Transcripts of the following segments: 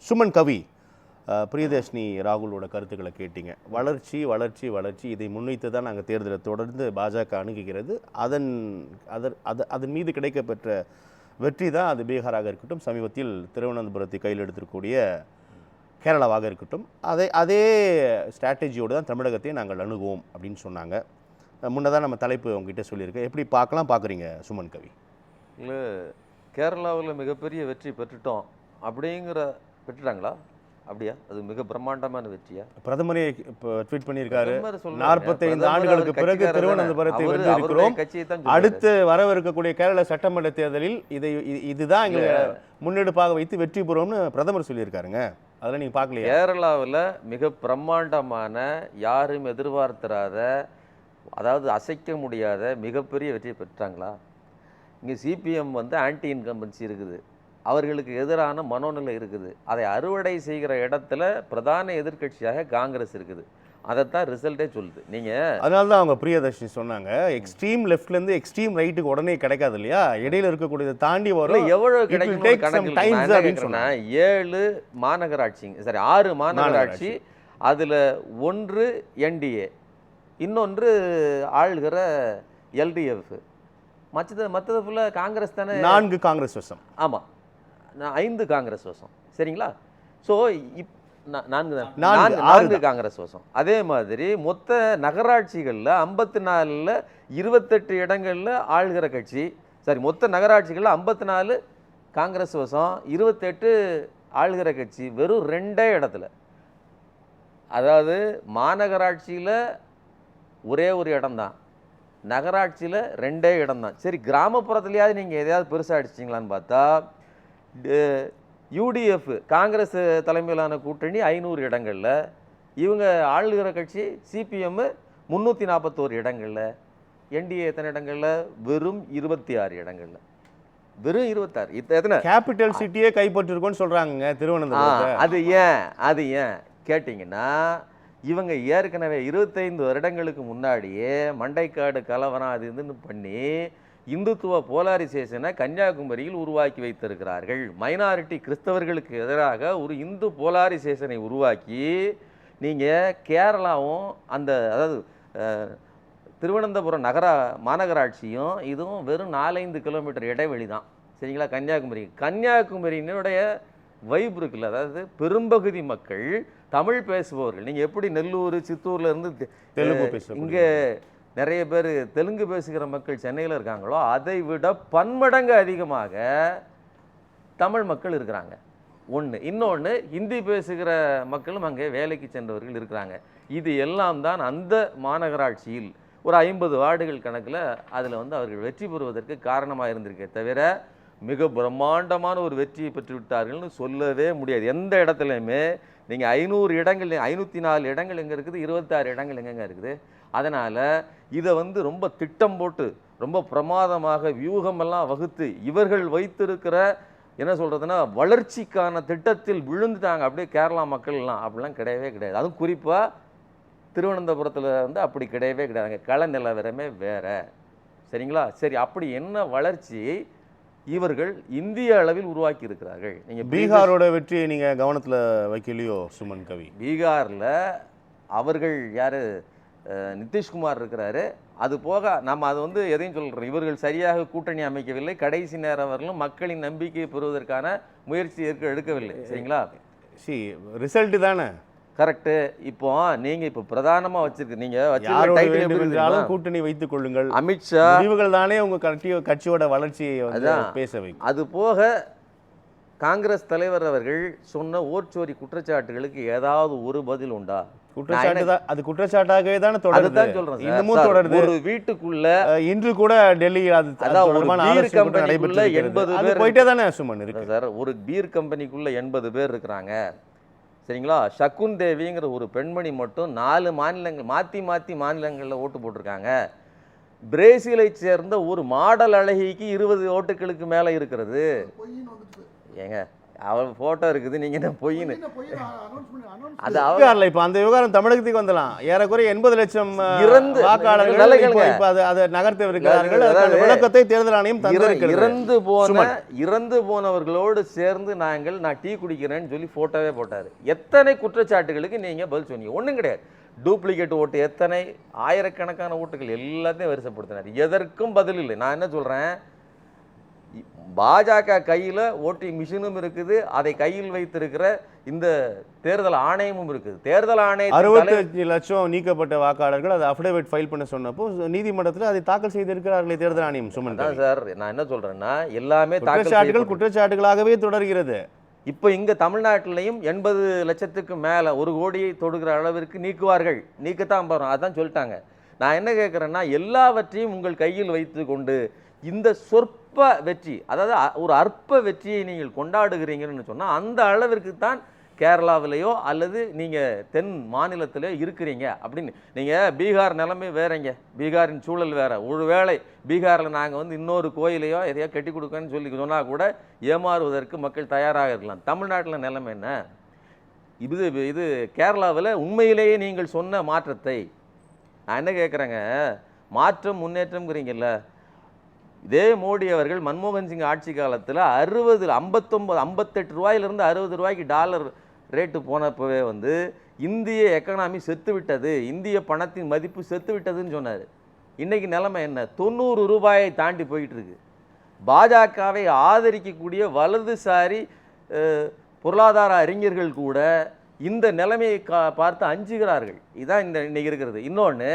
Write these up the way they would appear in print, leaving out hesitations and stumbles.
சுமன் கவி, பிரியதர்ஷினி ராகுலோட கருத்துக்களை கேட்டீங்க. வளர்ச்சி வளர்ச்சி வளர்ச்சி இதை முன்வைத்து தான் நாங்கள் தேர்தலை தொடர்ந்து பாஜக அணுகுகிறது. அதன் மீது கிடைக்கப்பெற்ற வெற்றி தான் அது பீகாராக இருக்கட்டும், சமீபத்தில் திருவனந்தபுரத்தை கையில் எடுத்திருக்கக்கூடிய கேரளாவாக இருக்கட்டும், அதே ஸ்ட்ராட்டஜியோடு தான் தமிழகத்தையும் நாங்கள் அணுகுவோம் அப்படின்னு சொன்னாங்க. முன்னதான் நம்ம தலைப்பு உங்ககிட்ட சொல்லியிருக்கேன். எப்படி பார்க்குறீங்க சுமன் கவி? இல்லை, கேரளாவில் மிகப்பெரிய வெற்றி பெற்றுட்டோம் அப்படிங்கிற பெற்றுட்டாங்களா? அப்படியா? அது மிக பிரம்மாண்டமான வெற்றியா? பிரதமரே இப்போ ட்வீட் பண்ணியிருக்காரு, 45 ஆண்டுகளுக்கு பிறகு திருவனந்தபுரத்தை வென்றிருக்கிறோம், அடுத்து வரவிருக்கக்கூடிய கேரள சட்டமன்ற தேர்தலில் இதுதான் எங்களை முன்னெடுப்பாக வைத்து வெற்றி பெறுவோம்னு பிரதமர் சொல்லியிருக்காருங்க. அதெல்லாம் நீங்கள் பார்க்கலையா? கேரளாவில் மிக பிரம்மாண்டமான, யாரும் எதிர்பார்த்திராத, அதாவது அசைக்க முடியாத மிகப்பெரிய வெற்றியை பெற்றாங்களா? இங்கே சிபிஎம் ஆன்டி இன்கம்பன்சி இருக்குது, அவர்களுக்கு எதிரான மனோநிலை இருக்குது. அதை அறுவடை செய்கிற இடத்துல பிரதான எதிர்க்கட்சியாக காங்கிரஸ் இருக்குது. அதைத்தான் ரிசல்ட்டே சொல்லுது. நீங்கள் அதனால தான் அவங்க பிரியதர்ஷினி சொன்னாங்க, எக்ஸ்ட்ரீம் லெஃப்ட்லேருந்து எக்ஸ்ட்ரீம் ரைட்டுக்கு உடனே கிடைக்காது இல்லையா, இடையில இருக்கக்கூடியதை தாண்டி வரும். எவ்வளோ கிடைக்கும்? 7 மாநகராட்சி, சரி 6 மாநகராட்சி, அதில் 1 என்டிஏ, இன்னொன்று ஆள்கிற எல்டிஎஃப், மற்றது ஃபுல்லாக காங்கிரஸ் தானே. 4 காங்கிரஸ் வசம். ஆமாம், 5 காங்கிரஸ் வசம். சரிங்களா? ஸோ 4 காங்கிரஸ் வசம். அதே மாதிரி மொத்த நகராட்சிகளில் 54ல் 28 இடங்களில் ஆளுகிற கட்சி, சரி மொத்த நகராட்சிகளில் 54 காங்கிரஸ் வசம், 28 ஆளுகிற கட்சி, வெறும் 2 இடத்துல. அதாவது மாநகராட்சியில் ஒரே ஒரு இடம்தான், நகராட்சியில் 2 இடம்தான். சரி, கிராமப்புறத்துலையாவது நீங்கள் எதையாவது பெருசாக அடிச்சிங்களான்னு பார்த்தா யூடிஎஃப் காங்கிரஸ் தலைமையிலான கூட்டணி 500 இடங்களில், இவங்க ஆளுகிற கட்சி சிபிஎம் 341 இடங்களில், என்டிஏ எத்தனை இடங்களில்? வெறும் 26 இடங்களில். வெறும் 26. எத்தனை கேபிட்டல் சிட்டியே கைப்பற்றிருக்கோன்னு சொல்கிறாங்க திருவனந்தபுரம். அது ஏன் கேட்டிங்கன்னா, இவங்க ஏற்கனவே 25 வருடங்களுக்கு முன்னாடியே மண்டைக்காடு கலவரம் அது இதுன்னு பண்ணி இந்துத்துவ போலாரிசேஷனை கன்னியாகுமரியில் உருவாக்கி வைத்திருக்கிறார்கள். மைனாரிட்டி கிறிஸ்தவர்களுக்கு எதிராக ஒரு இந்து போலாரிசேஷனை உருவாக்கி, நீங்கள் கேரளாவும் அதாவது திருவனந்தபுரம் மாநகராட்சியும் இதுவும் வெறும் 4-5 கிலோமீட்டர் இடைவெளி தான். சரிங்களா? கன்னியாகுமரியினுடைய வைப் இருக்குல்ல, அதாவது பெரும்பகுதி மக்கள் தமிழ் பேசுபவர்கள். நீங்கள் எப்படி நெல்லூர் சித்தூர்ல இருந்து இங்கே நிறைய பேர் தெலுங்கு பேசுகிற மக்கள் சென்னையில் இருக்காங்களோ, அதை விட பன்மடங்கு அதிகமாக தமிழ் மக்கள் இருக்கிறாங்க. இன்னொன்று ஹிந்தி பேசுகிற மக்களும் அங்கே வேலைக்கு சென்றவர்கள் இருக்கிறாங்க. இது எல்லாம் தான் அந்த மாநகராட்சியில் ஒரு 50 வார்டுகள் கணக்கில் அதில் அவர்கள் வெற்றி பெறுவதற்கு காரணமாக இருந்திருக்கே தவிர மிக பிரம்மாண்டமான ஒரு வெற்றியை பெற்று விட்டார்கள்னு சொல்லவே முடியாது. எந்த இடத்துலையுமே நீங்கள் 500 இடங்கள், 504 இடங்கள் எங்கே இருக்குது, 26 இடங்கள் எங்கெங்க இருக்குது. அதனால் இதை ரொம்ப திட்டம் போட்டு ரொம்ப பிரமாதமாக வியூகமெல்லாம் வகுத்து இவர்கள் வைத்திருக்கிற என்ன சொல்கிறதுனா வளர்ச்சிக்கான திட்டத்தில் விழுந்துட்டாங்க அப்படியே கேரளா மக்கள்லாம். அப்படிலாம் கிடையவே கிடையாது. அதுவும் குறிப்பாக திருவனந்தபுரத்தில் அப்படி கிடையவே கிடையாது. கள நிலவரமே வேறு. சரிங்களா? சரி, அப்படி என்ன வளர்ச்சி இவர்கள் இந்திய அளவில் உருவாக்கி இருக்கிறார்கள். நீங்கள் பீகாரோட வெற்றியை நீங்கள் கவனத்தில் வைக்கலையோ சுமன் கவி? பீகாரில் அவர்கள் யார், நிதிஷ்குமார் இருக்கிறாரு. அது போக நம்ம அது எதையும் சொல்கிறோம், இவர்கள் சரியாக கூட்டணி அமைக்கவில்லை, கடைசி நேரம் வரலும் மக்களின் நம்பிக்கையை பெறுவதற்கான முயற்சி எடுக்கவில்லை. சரிங்களா? ரிசல்ட்டு தானே கரெக்டு. இப்போ நீங்கள் இப்போ பிரதானமாக வச்சிருக்கு, நீங்கள் கூட்டணி வைத்துக் கொள்ளுங்கள், அமித்ஷா முடிவுகள் தானே உங்கள் கட்சியோட வளர்ச்சியை பேச வைக்கும். அது போக காங்கிரஸ் தலைவர் அவர்கள் சொன்ன ஓர்ச்சோரி குற்றச்சாட்டுகளுக்கு ஏதாவது ஒரு பதில் உண்டா? அது குற்றச்சாட்டாகவே தானே தொடருது. இன்னமும் தொடருது. ஒரு வீட்டுக்குள்ள இன்று கூட டெல்லி கம்பெனிக்குள்ள 80 பேர் போயிட்டே தானே சுமன் இருக்கு சார். ஒரு பீர் கம்பெனிக்குள்ள 80 பேர் இருக்கிறாங்க. சரிங்களா? சகுன் தேவிங்கிற ஒரு பெண்மணி மட்டும் 4 மாநிலங்கள் மாற்றி மாநிலங்களில் ஓட்டு போட்டிருக்காங்க. பிரேசிலை சேர்ந்த ஒரு மாடல் அழகிக்கு 20 ஓட்டுகளுக்கு மேலே இருக்கிறது. ஏங்க அவர் போட்டோ இருக்குது, நீங்க என்ன பொய்ன்னு அது பீகார்ல இப்ப அந்த விவகாரம் தமிழகத்துக்கு வந்துடலாம். ஏறக்குறைய 80 லட்சம் இறந்து வாக்காளர்கள் நல்ல இப்போ கேளுங்க. இப்போ அதை நகர்த்தவிருக்கிறார்கள். அதாவது அதற்கான விளக்கத்தை தேர்தல் ஆணையம் தந்திருக்கிறது. இறந்து போனவர்களோடு சேர்ந்து நான் டீ குடிக்கிறேன்னு சொல்லி போட்டோவே போட்டாரு. எத்தனை குற்றச்சாட்டுகளுக்கு நீங்க பதில் சொன்னீங்க? ஒண்ணும் கிடையாது. டூப்ளிகேட் ஓட்டு எத்தனை, ஆயிரக்கணக்கான ஓட்டுகள் எல்லாத்தையும் வரிசைப்படுத்தினார். எதற்கும் பதில் இல்லை. நான் என்ன சொல்றேன், பாஜக கையில் ஓட்டிங் மிஷினும் இருக்குது, அதை கையில் வைத்திருக்கிற இந்த தேர்தல் ஆணையமும் இருக்குது. தேர்தல் ஆணையம் 65 லட்சம் நீக்கப்பட்ட வாக்காளர்கள் அதை அஃபிடவிட் ஃபைல் பண்ண சொன்னப்போ நீதிமன்றத்தில் அதை தாக்கல் செய்திருக்கிறார்களே தேர்தல் ஆணையம். சுமன் சார், நான் என்ன சொல்றேன்னா, எல்லாமே குற்றச்சாட்டுகளாகவே தொடர்கிறது. இப்போ இங்க தமிழ்நாட்டிலையும் 80 லட்சத்துக்கு மேல 1 கோடியை தொடுகிற அளவிற்கு நீக்குவார்கள், நீக்கத்தான் போறோம், அதான் சொல்லிட்டாங்க. நான் என்ன கேட்குறேன்னா, எல்லாவற்றையும் உங்கள் கையில் வைத்து கொண்டு இந்த சொற்ப வெற்றி, அதாவது ஒரு அற்ப வெற்றியை நீங்கள் கொண்டாடுகிறீங்கன்னு சொன்னால் அந்த அளவிற்கு தான் கேரளாவிலேயோ அல்லது நீங்கள் தென் மாநிலத்திலேயோ இருக்கிறீங்க அப்படின்னு. நீங்கள் பீகார் நிலைமை வேறங்க, பீகாரின் சூழல் வேற. ஒருவேளை பீகாரில் நாங்கள் வந்து இன்னொரு கோயிலையோ எதையோ கட்டி கொடுக்கன்னு சொல்லி சொன்னால் கூட ஏமாறுவதற்கு மக்கள் தயாராக இருக்கலாம். தமிழ்நாட்டில் நிலைமை என்ன? இது கேரளாவில் உண்மையிலேயே நீங்கள் சொன்ன மாற்றத்தை நான் என்ன கேட்குறேங்க, மாற்றம் முன்னேற்றம்ங்கிறீங்கல்ல. இதே மோடி அவர்கள் மன்மோகன் சிங் ஆட்சி காலத்தில் 58 ரூபாயிலிருந்து 60 ரூபாய்க்கு டாலர் ரேட்டு போனப்பவே வந்து இந்திய எக்கனாமி செத்து விட்டது, இந்திய பணத்தின் மதிப்பு செத்து விட்டதுன்னு சொன்னார். இன்னைக்கு நிலைமை என்ன? 90 ரூபாயை தாண்டி போயிட்டு இருக்கு. பாஜகவை ஆதரிக்கக்கூடிய வலதுசாரி பொருளாதார அறிஞர்கள் கூட இந்த நிலைமையை பார்த்து அஞ்சுகிறார்கள். இதுதான் இன்னைக்கு இருக்கிறது. இன்னொன்று,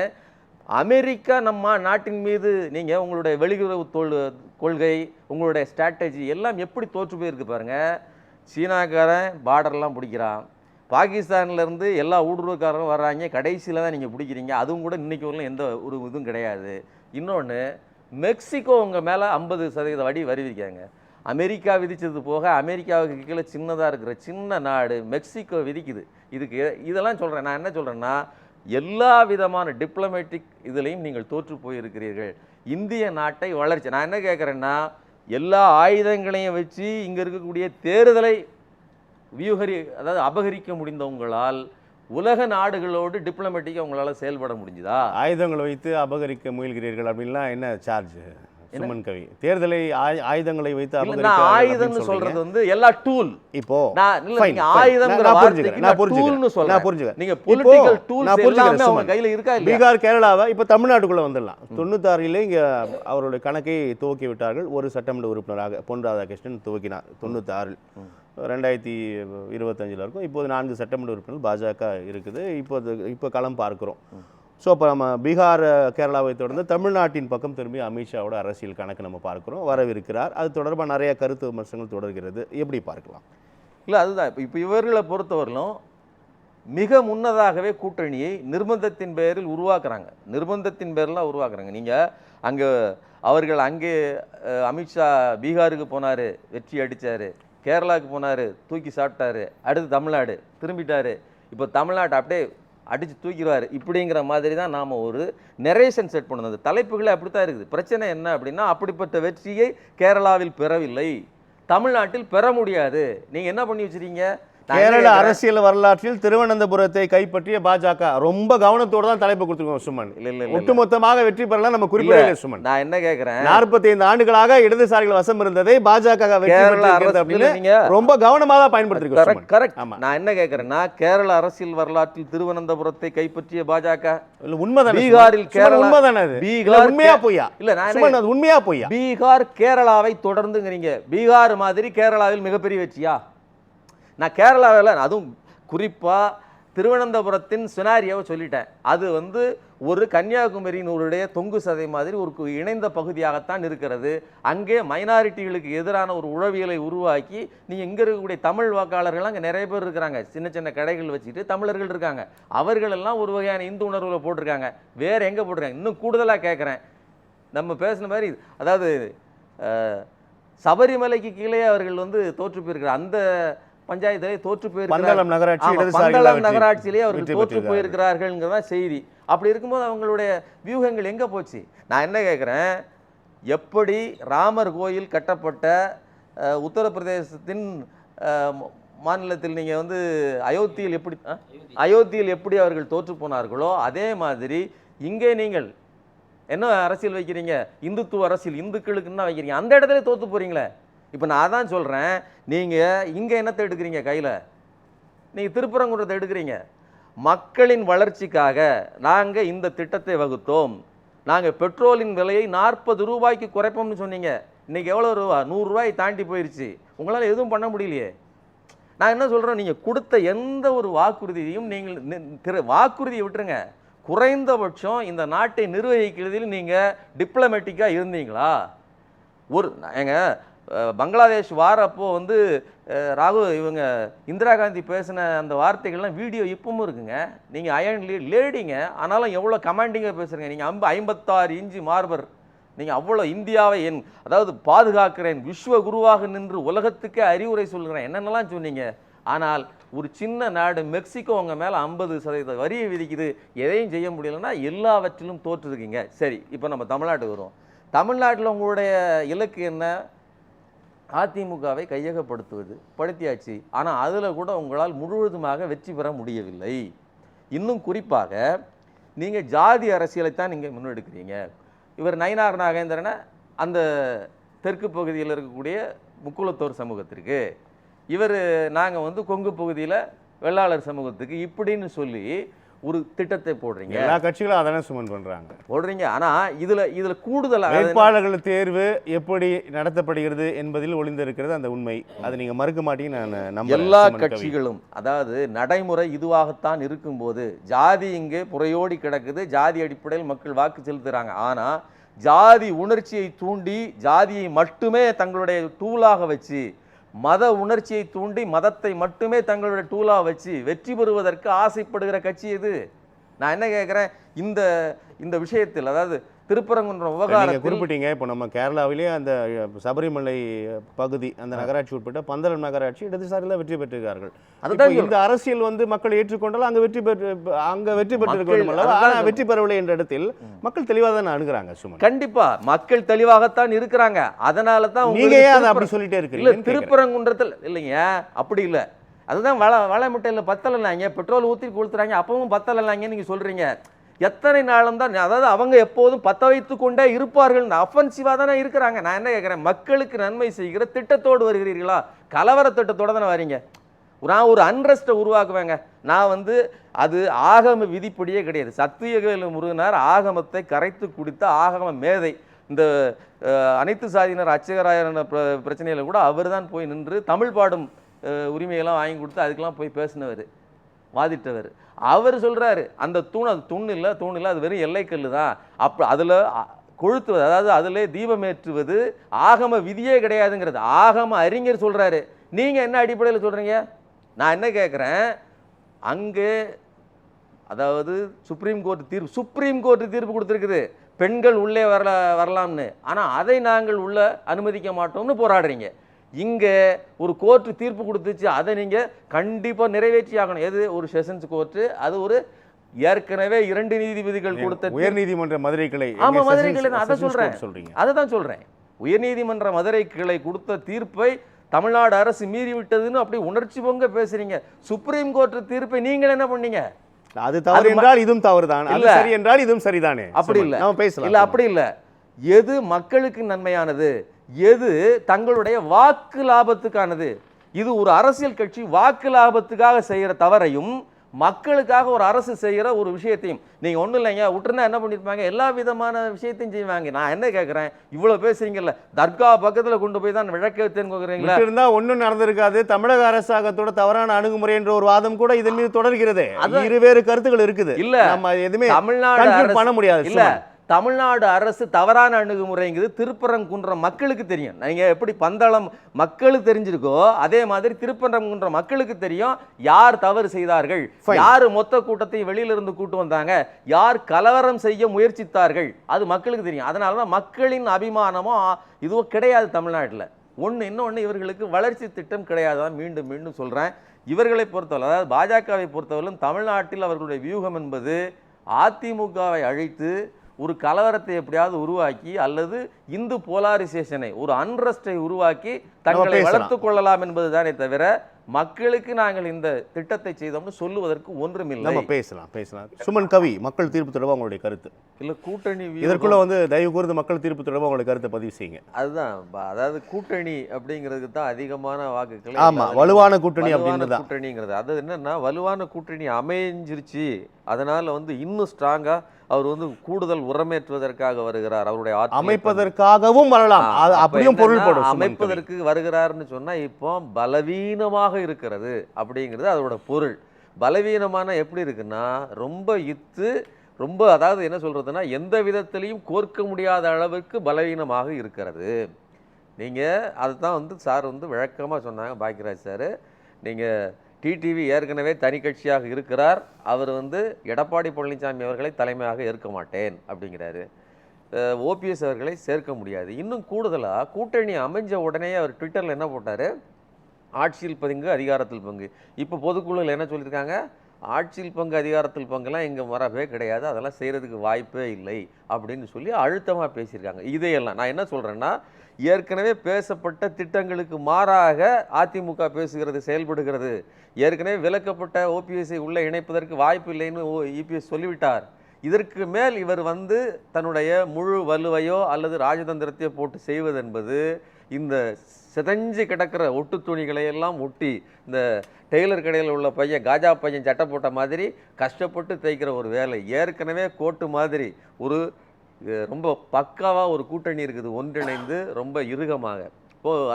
அமெரிக்கா நம்ம நாட்டின் மீது நீங்கள் உங்களுடைய வெளியுறவு கொள்கை, உங்களுடைய ஸ்ட்ராட்டஜி எல்லாம் எப்படி தோற்று போயிருக்கு பாருங்க. சீனாக்காரன் பார்டர்லாம் பிடிக்கிறான், பாகிஸ்தான்லேருந்து எல்லா ஊடுருவக்காரரும் வர்றாங்க, கடைசியில் தான் நீங்கள் பிடிக்கிறீங்க. அதுவும் கூட இன்றைக்கி வரலாம் எந்த ஒரு இதுவும் கிடையாது. இன்னொன்று, மெக்சிகோ உங்கள் மேலே 50% வரி விதிக்காங்க. அமெரிக்கா விதித்தது போக அமெரிக்காவுக்கு கீழே சின்னதாக இருக்கிற சின்ன நாடு மெக்சிகோ விதிக்குது. இதெல்லாம் சொல்கிறேன். நான் என்ன சொல்கிறேன்னா, எல்லா விதமான டிப்ளமேட்டிக் இதுலையும் நீங்கள் தோற்று போயிருக்கிறீர்கள். இந்திய நாட்டை வளர்ச்சி, நான் என்ன கேட்குறேன்னா, எல்லா ஆயுதங்களையும் வச்சு இங்கே இருக்கக்கூடிய தேர்தலை அதாவது அபகரிக்க முடிந்த உங்களால் உலக நாடுகளோடு டிப்ளமேட்டிக்காக உங்களால் செயல்பட முடிஞ்சுதா? ஆயுதங்களை வைத்து அபகரிக்க முயல்கிறீர்கள் அப்படின்லாம் என்ன சார்ஜ் சுமன் கவி? தேர்தலை ஆயுதங்களை வைத்து ஆயுதம் சொல்றது வந்து எல்லா டூல். இப்போ பீகார் கேரளாவை இப்ப தமிழ்நாட்டுக்குள்ள வந்துடலாம். 96 இங்க அவருடைய கணக்கை துவக்கி விட்டார்கள். ஒரு சட்டமன்ற உறுப்பினராக பொன் ராதாகிருஷ்ணன் துவக்கினார் 96. 2025 இருக்கும். இப்போது 4 சட்டமன்ற உறுப்பினர்கள் பாஜக இருக்குது. இப்போ களம் பார்க்கிறோம். ஸோ அப்போ நம்ம பீகார் கேரளாவை தொடர்ந்து தமிழ்நாட்டின் பக்கம் திரும்பி அமித்ஷாவோட அரசியல் கணக்கு நம்ம பார்க்குறோம். வரவிருக்கிறார். அது தொடர்பாக நிறைய கருத்து விமர்சனங்கள் தொடர்கிறது. எப்படி பார்க்கலாம்? இல்லை, அதுதான் இப்போ இவர்களை பொறுத்தவரையிலும் மிக முன்னதாகவே கூட்டணியை நிர்பந்தத்தின் பெயரில் உருவாக்குறாங்க. நிர்பந்தத்தின் பேரில் உருவாக்குறாங்க. நீங்கள் அவர்கள் அங்கே அமித்ஷா பீகாருக்கு போனார், வெற்றி அடித்தார். கேரளாவுக்கு போனார், தூக்கி சாப்பிட்டாரு. அடுத்து தமிழ்நாடு திரும்பிட்டார். இப்போ தமிழ்நாட்டை அப்படியே அடித்து தூக்கிடுவார். இப்படிங்கிற மாதிரி தான் நாம் ஒரு நெரேஷன் செட் பண்ணது. தலைப்புகளே அப்படி தான் இருக்குது. பிரச்சனை என்ன அப்படின்னா, அப்படிப்பட்ட வெற்றியை கேரளாவில் பெறவில்லை, தமிழ்நாட்டில் பெற முடியாது. நீங்கள் என்ன பண்ணி வச்சுருக்கீங்க? கேரள அரசியல் வரலாற்றில் திருவனந்தபுரத்தை கைப்பற்றிய பாஜக ரொம்ப கவனத்தோடு தான் தலைப்பு கொடுத்துருக்கோம் சுமன். ஒட்டுமொத்தமாக வெற்றி பெறலாம் நம்ம குறிப்பிடவில்லை சுமன். நான் என்ன கேட்கிறேன், 45 ஆண்டுகளாக இடதுசாரிகள் வசம் இருந்ததை பாஜக ரொம்ப கவனமாக பயன்படுத்திருக்கோம். கரெக்ட். நான் என்ன கேட்கிறேன்னா, கேரள அரசியல் வரலாற்றில் திருவனந்தபுரத்தை கைப்பற்றிய பாஜக உண்மைதான். பீகாரில் கேரளா உண்மைதானே? பீகார் உண்மையா பொய்யா? இல்ல, நான் உண்மையா பொய்யா? பீகார் கேரளாவை தொடர்ந்துங்கிறீங்க. பீகார் மாதிரி கேரளாவில் மிகப்பெரிய வெற்றியா? நான் கேரளாவில் அதுவும் குறிப்பாக திருவனந்தபுரத்தின் சினாரியோவை சொல்லிட்டேன். அது வந்து ஒரு கன்னியாகுமரியினுடைய தொங்கு சதை மாதிரி ஒரு இணைந்த பகுதியாகத்தான் இருக்கிறது. அங்கே மைனாரிட்டிகளுக்கு எதிரான ஒரு உளவியலை உருவாக்கி நீங்கள் இங்கே இருக்கக்கூடிய தமிழ் வாக்காளர்கள் அங்கே நிறைய பேர் இருக்கிறாங்க. சின்ன சின்ன கடைகள் வச்சுட்டு தமிழர்கள் இருக்காங்க. அவர்களெல்லாம் ஒரு வகையான இந்து உணர்வில் போட்டிருக்காங்க. வேறு எங்கே போட்டிருக்காங்க? இன்னும் கூடுதலாக கேட்குறேன், நம்ம பேசின மாதிரி, அதாவது சபரிமலைக்கு கீழே அவர்கள் வந்து தோற்று போயிருக்கிற அந்த பஞ்சாயத்திலே தோற்று போயிருக்கிறார்கள். நகராட்சியிலே அவர்கள் தோற்று போயிருக்கிறார்கள்ங்கிறதா செய்தி. அப்படி இருக்கும்போது அவங்களுடைய வியூகங்கள் எங்கே போச்சு? நான் என்ன கேட்குறேன், எப்படி ராமர் கோயில் கட்டப்பட்ட உத்தரப்பிரதேசத்தின் மாநிலத்தில் நீங்கள் வந்து அயோத்தியில் எப்படி அவர்கள் தோற்று போனார்களோ அதே மாதிரி இங்கே நீங்கள் என்ன அரசியல் வைக்கிறீங்க, இந்துத்துவ அரசியல், இந்துக்களுக்குன்னு வைக்கிறீங்க, அந்த இடத்துல தோற்று போகிறீங்களே. இப்போ நான் தான் சொல்கிறேன், நீங்கள் இங்கே என்னத்தை எடுக்கிறீங்க கையில், நீங்கள் திருப்பரங்குன்றத்தை எடுக்கிறீங்க. மக்களின் வளர்ச்சிக்காக நாங்கள் இந்த திட்டத்தை வகுத்தோம், நாங்கள் பெட்ரோலின் விலையை 40 ரூபாய்க்கு குறைப்போம்னு சொன்னீங்க. இன்றைக்கி எவ்வளோ ரூபா, 100 ரூபாய் தாண்டி போயிடுச்சு. உங்களால் எதுவும் பண்ண முடியலையே. நான் என்ன சொல்கிறேன், நீங்கள் கொடுத்த எந்த ஒரு வாக்குறுதியையும் நீங்கள் வாக்குறுதியை விட்டுருங்க, குறைந்தபட்சம் இந்த நாட்டை நிர்வகிக்கிறதில் நீங்கள் டிப்ளமேட்டிக்காக இருந்தீங்களா? பங்களாதேஷ் வாரப்போ வந்து இவங்க இந்திரா காந்தி பேசின அந்த வார்த்தைகள்லாம் வீடியோ இப்பவும் இருக்குங்க. நீங்கள் அயன் லேடிங்க, ஆனாலும் எவ்வளோ கமாண்டிங்காக பேசுகிறீங்க. நீங்கள் 56 இன்ச்சு மார்பர், நீங்கள் அவ்வளோ இந்தியாவை அதாவது பாதுகாக்கிறேன், விஸ்வ குருவாக நின்று உலகத்துக்கே அறிவுரை சொல்கிறேன், என்னென்னலாம் சொன்னீங்க. ஆனால் ஒரு சின்ன நாடு மெக்சிகோ உங்கள் மேலே 50% வரியை விதிக்குது, எதையும் செய்ய முடியலைன்னா எல்லாவற்றிலும் தோற்றுருக்கீங்க. சரி, இப்போ நம்ம தமிழ்நாட்டுக்கு வருவோம். தமிழ்நாட்டில் உங்களுடைய இலக்கு என்ன? அதிமுகவை கையகப்படுத்துவது, படுத்தியாச்சு. ஆனால் அதில் கூட உங்களால் முழுவதுமாக வெற்றி பெற முடியவில்லை. இன்னும் குறிப்பாக நீங்கள் ஜாதி அரசியலைத்தான் நீங்கள் முன்னெடுக்கிறீங்க. இவர் நயினார் நாகேந்திரனை அந்த தெற்கு பகுதியில் இருக்கக்கூடிய முக்குளத்தோர் சமூகத்திற்கு, இவர் நாங்கள் வந்து கொங்கு பகுதியில் வெள்ளாளர் சமூகத்துக்கு இப்படின்னு சொல்லி ஒரு திட்டத்தை போடுறீங்க. எல்லா கட்சிகளும் அதானே சுமன் பண்றாங்க, போடுறீங்க. ஆனால் இதில் கூடுதலாக வேட்பாளர்கள் தேர்வு எப்படி நடத்தப்படுகிறது என்பதில் ஒளிந்திருக்கிறது அந்த உண்மை. அதை நீங்கள் மறுக்க மாட்டீங்க. நான் நம்புறேன். எல்லா கட்சிகளும், அதாவது நடைமுறை இதுவாகத்தான் இருக்கும்போது ஜாதி இங்கே புறையோடி கிடக்குது, ஜாதி அடிப்படையில் மக்கள் வாக்கு செலுத்துகிறாங்க. ஆனால் ஜாதி உணர்ச்சியை தூண்டி ஜாதியை மட்டுமே தங்களுடைய டூலாக வச்சு, மத உணர்ச்சியை தூண்டி மதத்தை மட்டுமே தங்களுடைய டூலாக வச்சு வெற்றி பெறுவதற்கு ஆசைப்படுகிற கட்சி எது? நான் என்ன கேட்குறேன், இந்த விஷயத்தில், அதாவது திருப்பரங்குன்றம் விவகாரம் குறிப்பிட்டீங்க. இப்போ நம்ம கேரளாவிலேயே அந்த சபரிமலை பகுதி, அந்த நகராட்சி உட்பட்ட பந்தளம் நகராட்சி இடதுசாரியில் வெற்றி பெற்றிருக்கார்கள். அதுதான் இந்த அரசியல் வந்து மக்கள் ஏற்றுக்கொண்டால் அங்கே வெற்றி பெற்றிருக்க வேண்டும் அல்லவா? ஆனால் வெற்றி பெறவில்லை என்ற இடத்தில் மக்கள் தெளிவாக தான் அணுகிறாங்க. சும்மா கண்டிப்பா மக்கள் தெளிவாகத்தான் இருக்கிறாங்க. அதனால தான் நீங்க அதை அப்படி சொல்லிட்டே இருக்கீங்க. திருப்பரங்குன்றத்தில் இல்லைங்க, அப்படி இல்லை. அதுதான் வள முட்டையில் பத்தலைங்க, பெட்ரோல் ஊற்றி கொளுத்துறாங்க, அப்பவும் பத்தலைங்க நீங்க சொல்றீங்க. எத்தனை நாளும் தான், அதாவது அவங்க எப்போதும் பற்ற வைத்து கொண்டே இருப்பார்கள், அஃபென்சிவாக தானே இருக்கிறாங்க. நான் என்ன கேட்குறேன், மக்களுக்கு நன்மை செய்கிற திட்டத்தோடு வருகிறீர்களா? கலவர திட்டத்தோடு தானே வரீங்க. நான் ஒரு அன்ரெஸ்ட்டை உருவாக்குவேங்க. நான் வந்து அது ஆகம விதிப்படியே கிடையாது. சத்தியவேலு முருகனார் ஆகமத்தை கரைத்து குடித்த ஆகம மேதை. இந்த அனைத்து சாதியினர் அச்சகராயன பிரச்சனையில் கூட அவர் தான் போய் நின்று தமிழ் பாடும் உரிமையெல்லாம் வாங்கி கொடுத்து அதுக்கெல்லாம் போய் பேசினவர், வாதிட்டவர். அவர் சொல்கிறாரு, அந்த தூண் இல்லை, அது வெறும் எல்லைக்கல் தான். அதில் கொளுத்துவது, அதாவது அதில் தீபமேற்றுவது ஆகம விதியே கிடையாதுங்கிறது ஆகம அறிஞர் சொல்கிறாரு. நீங்கள் என்ன அடிப்படையில் சொல்கிறீங்க? நான் என்ன கேட்குறேன், அங்கே அதாவது சுப்ரீம் கோர்ட்டு தீர்ப்பு கொடுத்துருக்குது, பெண்கள் உள்ளே வரலாம்னு. ஆனால் அதை நாங்கள் உள்ள அனுமதிக்க மாட்டோம்னு போராடுறீங்க. இங்கே ஒரு கோர்ட்டு தீர்ப்பு கொடுத்துச்சு, அதை நீங்கள் கண்டிப்பாக நிறைவேற்றி ஆகணும். எது? ஒரு செஷன்ஸ் கோர்ட்டு, அது ஒரு ஏற்கனவே 2 நீதிபதிகள் கொடுத்த உயர்நீதிமன்ற மதுரை கிளை. ஆமாம், மதுரை கிளை. அதை சொல்கிறேன். உயர்நீதிமன்ற மதுரை கிளை கொடுத்த தீர்ப்பை தமிழ்நாடு அரசு மீறி விட்டதுன்னு அப்படி உணர்ச்சி பொங்க பேசுறீங்க. சுப்ரீம் கோர்ட்டு தீர்ப்பை நீங்கள் என்ன பண்ணீங்க? அது தவறு என்றால் இதுவும் தவறுதான், அது சரி என்றால் இதுவும் சரிதானே. அப்படி இல்லை, நம்ம பேசலாம். இல்லை, அப்படி இல்லை. எது மக்களுக்கு நன்மையானது, எது தங்களுடைய வாக்கு லாபத்துக்கானது? இது ஒரு அரசியல் கட்சி வாக்கு லாபத்துக்காக செய்கிற தவறையும் மக்களுக்காக ஒரு அரசு செய்கிற ஒரு விஷயத்தையும் நீங்கள் ஒன்றும் இல்லைங்க விட்டுருந்தா என்ன பண்ணியிருப்பாங்க, எல்லா விதமான விஷயத்தையும் செய்வாங்க. நான் என்ன கேட்குறேன், இவ்வளோ பேசுறீங்கல்ல, தர்கா பக்கத்தில் கொண்டு போய் தான் விளக்கேற்றேன்னு கேட்குறீங்களா? இருந்தா ஒன்றும் நடந்திருக்காது. தமிழக அரசாங்கத்தோட தவறான அணுகுமுறை என்ற ஒரு வாதம் கூட இதன் மீது தொடர்கிறது. இருவேறு கருத்துக்கள் இருக்குது. இல்ல, நம்ம எதுவுமே தமிழ்நாடு பண்ண முடியாது. இல்ல, தமிழ்நாடு அரசு தவறான அணுகுமுறைங்கிறது திருப்பரங்குன்றம் மக்களுக்கு தெரியும். நீங்கள் எப்படி பந்தளம் மக்களுக்கு தெரிஞ்சிருக்கோ அதே மாதிரி திருப்பரங்குன்றம் மக்களுக்கு தெரியும் யார் தவறு செய்தார்கள், யார் மொத்த கூட்டத்தை வெளியிலிருந்து கூட்டு வந்தாங்க, யார் கலவரம் செய்ய முயற்சித்தார்கள், அது மக்களுக்கு தெரியும். அதனால தான் மக்களின் அபிமானமோ இதுவும் கிடையாது தமிழ்நாட்டில். இன்னொன்று இவர்களுக்கு வளர்ச்சி திட்டம் கிடையாதுதான் மீண்டும் மீண்டும் சொல்கிறேன். இவர்களை பொறுத்தவரை, அதாவது பாஜகவை பொறுத்தவரையிலும் தமிழ்நாட்டில் அவர்களுடைய வியூகம் என்பது அதிமுகவை அழைத்து ஒரு கலவரத்தை எப்படியாவது உருவாக்கி அல்லது இந்து போலாரிசேஷனை ஒரு அன்ரெஸ்டை உருவாக்கி தங்களை வளர்த்துக் கொள்ளலாம் என்பதுதானே தவிர மக்களுக்கு நாங்கள் இந்த திட்டத்தை செய்தோம்னு சொல்லுவதற்கு ஒன்றுமில்லை. நம்ம பேசலாம். சுமன் கவி, மக்கள் தீர்ப்பு தொடர்பாக உங்களுடைய கருத்து. இல்ல கூட்டணி இதற்குள்ள தயவு கூர்ந்து மக்கள் தீர்ப்பு தொடர்பாக உங்களுடைய கருத்தை பதிவு செய்யுங்க. அதுதான், அதாவது கூட்டணி அப்படிங்கிறதுக்கு தான் அதிகமான வாக்குகள். ஆமா, வலுவான கூட்டணி அப்படிங்கிறது கூட்டணிங்கிறது அது என்னன்னா வலுவான கூட்டணி அமைஞ்சிருச்சு, அதனால இன்னும் ஸ்ட்ராங்கா அவர் கூடுதல் உரமேற்றுவதற்காக வருகிறார், அவருடைய அமைப்பதற்காகவும் வரலாம், அப்படியும் பொருள்படும். அமைப்பதற்கு வருகிறார்னு சொன்னா இப்போ பலவீனமாக இருக்கிறது அப்படிங்கிறது அதோட பொருள். பலவீனமான எப்படி இருக்குன்னா ரொம்ப அதாவது என்ன சொல்றதுன்னா எந்த விதத்திலையும் கோர்க்க முடியாத அளவுக்கு பலவீனமாக இருக்கிறது. நீங்க அதுதான் சார் விளக்கமா சொன்னாங்க பாக்கியராஜ் சார். நீங்க டிடிவி ஏற்கனவே தனி கட்சியாக இருக்கிறார், அவர் எடப்பாடி பழனிசாமி அவர்களை தலைமையாக ஏற்க மாட்டேன் அப்படிங்கிறாரு. ஓபிஎஸ் அவர்களை சேர்க்க முடியாது. இன்னும் கூடுதலாக கூட்டணி அமைஞ்ச உடனே அவர் ட்விட்டரில் என்ன போட்டார், ஆட்சியில் பங்கு அதிகாரத்தில் பங்கு. இப்போ பொதுக்குழுவில் என்ன சொல்லியிருக்காங்க, ஆட்சியில் பங்கு அதிகாரத்தில் பங்குலாம் இங்கே வரவே கிடையாது, அதெல்லாம் செய்கிறதுக்கு வாய்ப்பே இல்லை அப்படின்னு சொல்லி அழுத்தமாக பேசியிருக்காங்க. இதையெல்லாம் நான் என்ன சொல்கிறேன்னா, ஏற்கனவே பேசப்பட்ட திட்டங்களுக்கு மாறாக அதிமுக பேசுகிறது, செயல்படுகிறது. ஏற்கனவே விலக்கப்பட்ட ஓபிஎஸ்ஐ உள்ளே இணைப்பதற்கு வாய்ப்பு இல்லைன்னு இபிஎஸ் சொல்லிவிட்டார். இதற்கு மேல் இவர் தன்னுடைய முழு வலுவையோ அல்லது ராஜதந்திரத்தையோ போட்டு செய்வது என்பது இந்த சிதஞ்சு கிடக்கிற ஒட்டு துணிகளை எல்லாம் ஒட்டி இந்த டெய்லர் கடையில் உள்ள பையன் காஜா பையன் சட்டை போட்ட மாதிரி கஷ்டப்பட்டு தைக்கிற ஒரு வேலை. ஏற்கனவே கோட்டு மாதிரி ரொம்ப பக்காவாக ஒரு கூட்டணி இருக்குது, ஒன்றிணைந்து ரொம்ப இறுகமாக.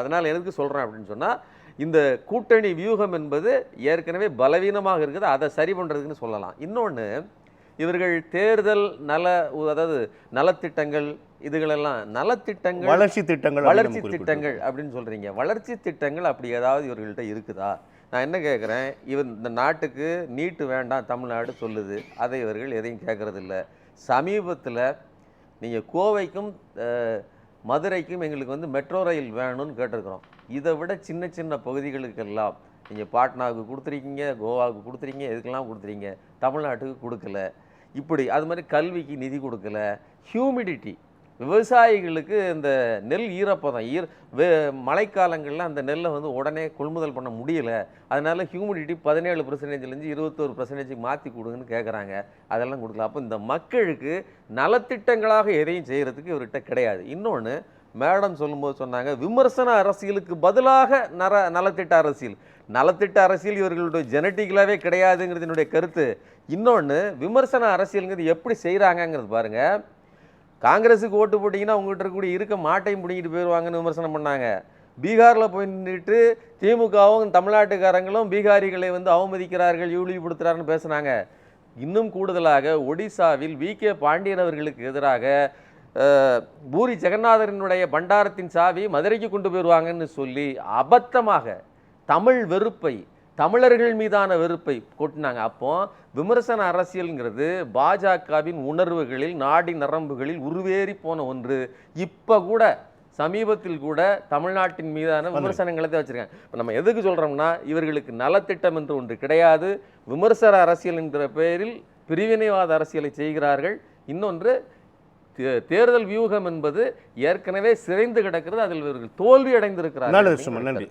அதனால் எதுக்கு சொல்கிறேன் அப்படின்னு சொன்னால், இந்த கூட்டணி வியூகம் என்பது ஏற்கனவே பலவீனமாக இருக்குது, அதை சரி பண்ணுறதுக்குன்னு சொல்லலாம். இன்னொன்று, இவர்கள் தேர்தல் அதாவது நலத்திட்டங்கள் இதுகளெல்லாம் நலத்திட்டங்கள் வளர்ச்சி திட்டங்கள் அப்படின்னு சொல்கிறீங்க. வளர்ச்சி திட்டங்கள் அப்படி ஏதாவது இவர்கள்ட்ட இருக்குதா? நான் என்ன கேட்குறேன், இந்த நாட்டுக்கு நீட்டு வேண்டாம் தமிழ்நாடு சொல்லுது, அதை இவர்கள் எதையும் கேட்குறதில்ல. சமீபத்தில் நீங்கள் கோவைக்கும் மதுரைக்கும் எங்களுக்கு மெட்ரோ ரயில் வேணும்னு கேட்டிருக்கிறோம். இதை விட சின்ன சின்ன பகுதிகளுக்கெல்லாம் நீங்கள் பாட்னாவுக்கு கொடுத்துருக்கீங்க, கோவாவுக்கு கொடுத்துறீங்க, எதுக்கெல்லாம் கொடுத்துறீங்க, தமிழ்நாட்டுக்கு கொடுக்கல. இப்படி அது மாதிரி கல்விக்கு நிதி கொடுக்கல. ஹியூமிடிட்டி, விவசாயிகளுக்கு இந்த நெல் ஈரப்பதம் மழைக்காலங்களில் அந்த நெல்லை உடனே கொள்முதல் பண்ண முடியல, அதனால ஹியூமிடிட்டி 17%லேருந்து 21% மாற்றி கொடுங்கன்னு கேட்குறாங்க. அதெல்லாம் கொடுக்கல. அப்போ இந்த மக்களுக்கு நலத்திட்டங்களாக எதையும் செய்கிறதுக்கு இவர்கிட்ட கிடையாது. இன்னொன்று, மேடம் சொல்லும்போது சொன்னாங்க, விமர்சன அரசியலுக்கு பதிலாக நலத்திட்ட அரசியல். நலத்திட்ட அரசியல் இவர்களுடைய ஜெனட்டிக்கலாகவே கிடையாதுங்கிறது என்னுடைய கருத்து. இன்னொன்று, விமர்சன அரசியலுங்கிறது எப்படி செய்கிறாங்கங்கிறது பாருங்கள். காங்கிரஸுக்கு ஓட்டு போட்டிங்கன்னா உங்கள்கிட்ட இருக்கக்கூடிய இருக்க மாட்டையும் பிடிங்கிட்டு போயிடுவாங்கன்னு விமர்சனம் பண்ணாங்க. பீகாரில் போய் நின்றுட்டு திமுகவும் தமிழ்நாட்டுக்காரங்களும் பீகாரிகளை அவமதிக்கிறார்கள், இழிவுபடுத்துகிறாருன்னு பேசுனாங்க. இன்னும் கூடுதலாக ஒடிசாவில் வி.கே. பாண்டியன் அவர்களுக்கு எதிராக பூரி ஜெகநாதரனுடைய பண்டாரத்தின் சாவி மதுரைக்கு கொண்டு போயிடுவாங்கன்னு சொல்லி அபத்தமாக தமிழ் வெறுப்பை, தமிழர்கள் மீதான வெறுப்பை கொட்டினாங்க. அப்போ விமர்சன அரசியல்ங்கிறது பாஜகவின் உணர்வுகளில், நாடி நரம்புகளில் உருவேறி போன ஒன்று. இப்போ கூட சமீபத்தில் கூட தமிழ்நாட்டின் மீதான விமர்சனங்களை தான் வச்சிருக்காங்க. இப்போ நம்ம எதுக்கு சொல்கிறோம்னா, இவர்களுக்கு நலத்திட்டம் என்று ஒன்று கிடையாது. விமர்சன அரசியல் என்கிற பெயரில் பிரிவினைவாத அரசியலை செய்கிறார்கள். இன்னொன்று, தேர்தல் வியூகம் என்பது ஏற்கனவே சிதைந்து கிடக்கிறது, அதில் இவர்கள் தோல்வி அடைந்திருக்கிறார்கள். நன்றி.